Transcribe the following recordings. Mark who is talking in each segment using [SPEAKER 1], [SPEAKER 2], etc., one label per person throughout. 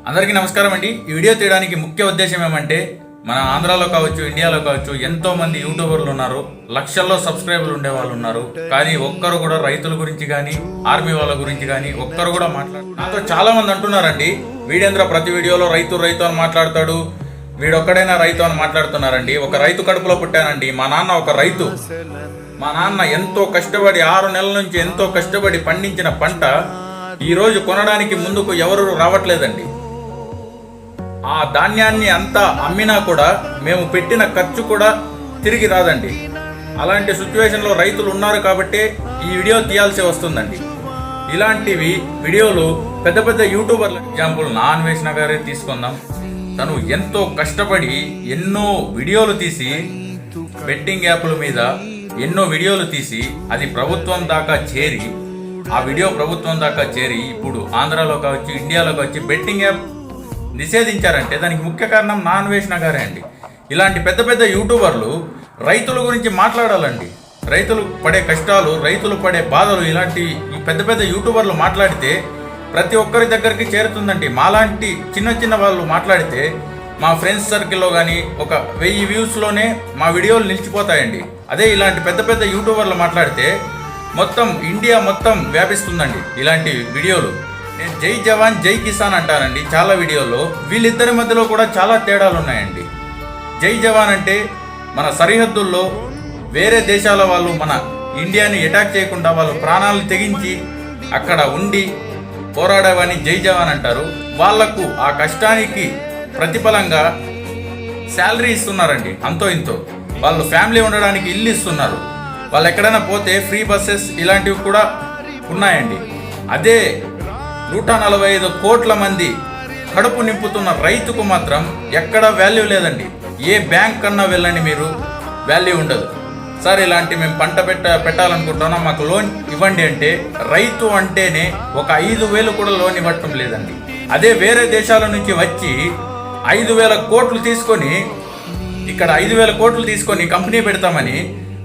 [SPEAKER 1] అందరికీ నమస్కారం అండి. ఈ వీడియో తీయడానికి ముఖ్య ఉద్దేశం ఏమంటే మన ఆంధ్రాలో కావచ్చు, ఇండియాలో కావచ్చు ఎంతో మంది యూట్యూబర్లు ఉన్నారు, లక్షల్లో సబ్స్క్రైబర్లు ఉండే వాళ్ళు ఉన్నారు. కానీ ఒక్కరు కూడా రైతుల గురించి కానీ ఆర్మీ వాళ్ళ గురించి కానీ ఒక్కరు కూడా నాతో చాలా మంది అంటున్నారండి, వీడేంద్ర ప్రతి వీడియోలో రైతు రైతు అని మాట్లాడతాడు, వీడొక్కడైనా రైతు అని మాట్లాడుతున్నారండి. ఒక రైతు కడుపులో పుట్టానండి. మా నాన్న ఒక రైతు. మా నాన్న ఎంతో కష్టపడి 6 నెలల నుంచి ఎంతో కష్టపడి పండించిన పంట ఈ రోజు కొనడానికి ముందుకు ఎవరు రావట్లేదండి. ఆ ధాన్యాన్ని అంతా అమ్మినా కూడా మేము పెట్టిన ఖర్చు కూడా తిరిగి రాదండి. అలాంటి సిచ్యువేషన్లో రైతులు ఉన్నారు కాబట్టి ఈ వీడియో తీయాల్సి వస్తుందండి. ఇలాంటివి వీడియోలు పెద్ద పెద్ద యూట్యూబర్లు, ఎగ్జాంపుల్ నాన్వేషణ గారే తీసుకుందాం. తను ఎంతో కష్టపడి ఎన్నో వీడియోలు తీసి బెట్టింగ్ యాప్ల మీద ఎన్నో వీడియోలు తీసి అది ప్రభుత్వం దాకా చేరి, ఆ వీడియో ప్రభుత్వం దాకా చేరి ఇప్పుడు ఆంధ్రాలో కావచ్చు, ఇండియాలో కావచ్చు బెట్టింగ్ యాప్ నిషేధించారంటే దానికి ముఖ్య కారణం నాన్వేషణ గారే అండి. ఇలాంటి పెద్ద పెద్ద యూట్యూబర్లు రైతుల గురించి మాట్లాడాలండి. రైతులు పడే కష్టాలు, రైతులు పడే బాధలు ఇలాంటి ఈ పెద్ద పెద్ద యూట్యూబర్లు మాట్లాడితే ప్రతి ఒక్కరి దగ్గరికి చేరుతుందండి. మాలాంటి చిన్న చిన్న వాళ్ళు మాట్లాడితే మా ఫ్రెండ్స్ సర్కిల్లో కానీ ఒక 1000 వ్యూస్లోనే మా వీడియోలు నిలిచిపోతాయండి. అదే ఇలాంటి పెద్ద పెద్ద యూట్యూబర్లు మాట్లాడితే మొత్తం ఇండియా మొత్తం వ్యాపిస్తుందండి ఇలాంటి వీడియోలు. నేను జై జవాన్ జై కిసాన్ అంటానండి చాలా వీడియోలో. వీళ్ళిద్దరి మధ్యలో కూడా చాలా తేడాలు ఉన్నాయండి. జై జవాన్ అంటే మన సరిహద్దుల్లో వేరే దేశాల వాళ్ళు మన ఇండియాని అటాక్ చేయకుండా వాళ్ళు ప్రాణాలు తెగించి అక్కడ ఉండి పోరాడేవని జై జవాన్ అంటారు. వాళ్లకు ఆ కష్టానికి ప్రతిఫలంగా శాలరీ ఇస్తున్నారండి, అంతో ఇంతో. వాళ్ళు ఫ్యామిలీ ఉండడానికి ఇల్లు ఇస్తున్నారు. వాళ్ళు ఎక్కడైనా పోతే ఫ్రీ బస్సెస్ ఇలాంటివి కూడా ఉన్నాయండి. అదే 145 కోట్ల మంది కడుపు నింపుతున్న రైతుకు మాత్రం ఎక్కడ వాల్యూ లేదండి. ఏ బ్యాంక్ కన్నా వెళ్ళండి మీరు, వాల్యూ ఉండదు. సార్ ఇలాంటి మేము పంట పెట్టాలనుకుంటున్నాం, మాకు లోన్ ఇవ్వండి అంటే రైతు అంటేనే ఒక 5,000 కూడా లోన్ ఇవ్వటం లేదండి. అదే వేరే దేశాల నుంచి వచ్చి 5,000 కోట్లు తీసుకొని ఇక్కడ 5,000 కోట్లు తీసుకొని కంపెనీ పెడతామని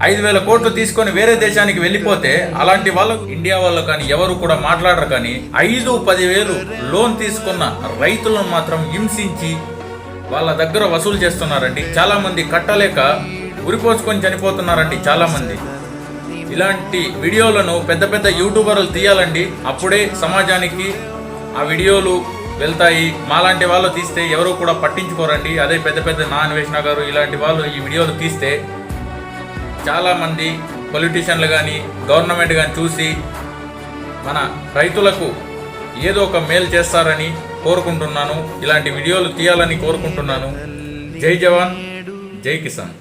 [SPEAKER 1] 5,000 కోట్లు తీసుకొని వేరే దేశానికి వెళ్ళిపోతే అలాంటి వాళ్ళు ఇండియా వాళ్ళు కానీ ఎవరు కూడా మాట్లాడరు. కానీ 5-10,000 లోన్ తీసుకున్న రైతులను మాత్రం హింసించి వాళ్ళ దగ్గర వసూలు చేస్తున్నారండి. చాలా మంది కట్టలేక ఉరిపోసుకొని చనిపోతున్నారండి చాలా మంది. ఇలాంటి వీడియోలను పెద్ద పెద్ద యూట్యూబర్లు తీయాలండి. అప్పుడే సమాజానికి ఆ వీడియోలు వెళ్తాయి. మాలాంటి వాళ్ళు తీస్తే ఎవరు కూడా పట్టించుకోరండి. అదే పెద్ద పెద్ద నాన్వేషణ గారు ఇలాంటి వాళ్ళు ఈ వీడియోలు తీస్తే చాలామంది పొలిటీషియన్లు కానీ గవర్నమెంట్ కానీ చూసి మన రైతులకు ఏదో ఒక మేలు చేస్తారని కోరుకుంటున్నాను. ఇలాంటి వీడియోలు తీయాలని కోరుకుంటున్నాను. జై జవాన్ జై కిసాన్.